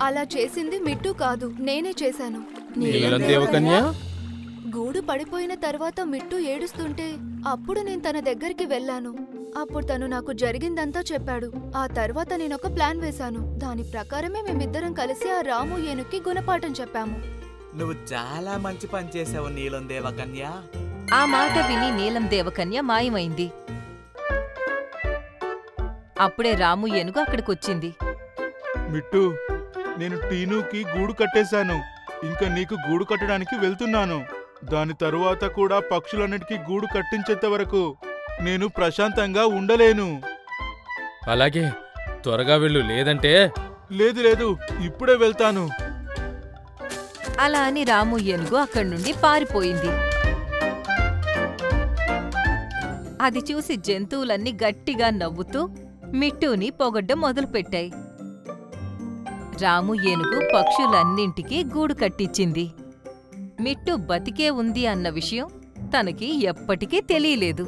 అలా చేసింది మిట్టు కాదు, నేనే చేశాను. నీలం దేవకన్య గూడు పడిపోయిన తర్వాత మిట్టు ఏడుస్తుంటే అప్పుడు నేను తన దగ్గరికి వెళ్ళాను. అప్పుడు తను నాకు జరిగిందంతా చెప్పాడు. ఆ తర్వాత నేనొక ప్లాన్ వేశాను. దాని ప్రకారమే మేమిద్దరం కలిసి ఆ రాము ఏనుక్కి గుణపాఠం చెప్పాము. నువ్వు చాలా మంచి పని చేసావు నీలం దేవకన్య. ఆ మాట విని నీలం దేవకన్య మాయమైంది. అప్పుడే రాము ఏనుగు అక్కడికొచ్చింది. మిట్టు, నేను టీనుకి గూడు కట్టేశాను. ఇంకా నీకు గూడు కట్టడానికి వెళ్తున్నాను. దాని తరువాత కూడా పక్షులన్నిటికీ గూడు కట్టించేంత వరకు నేను ప్రశాంతంగా ఉండలేను. అలాగే, త్వరగా వెళ్ళు, లేదంటే. లేదు లేదు, ఇప్పుడే వెళ్తాను. అలా అని రాము ఏనుగు అక్కడి నుండి పారిపోయింది. అది చూసి జంతువులన్నీ గట్టిగా నవ్వుతూ మిట్టూని పొగడ్డం మొదలుపెట్టాయి. రాము ఏనుగు పక్షులన్నింటికీ గూడు కట్టించింది. మిట్టు బతికే ఉంది అన్న విషయం తనకి ఎప్పటికీ తెలియలేదు.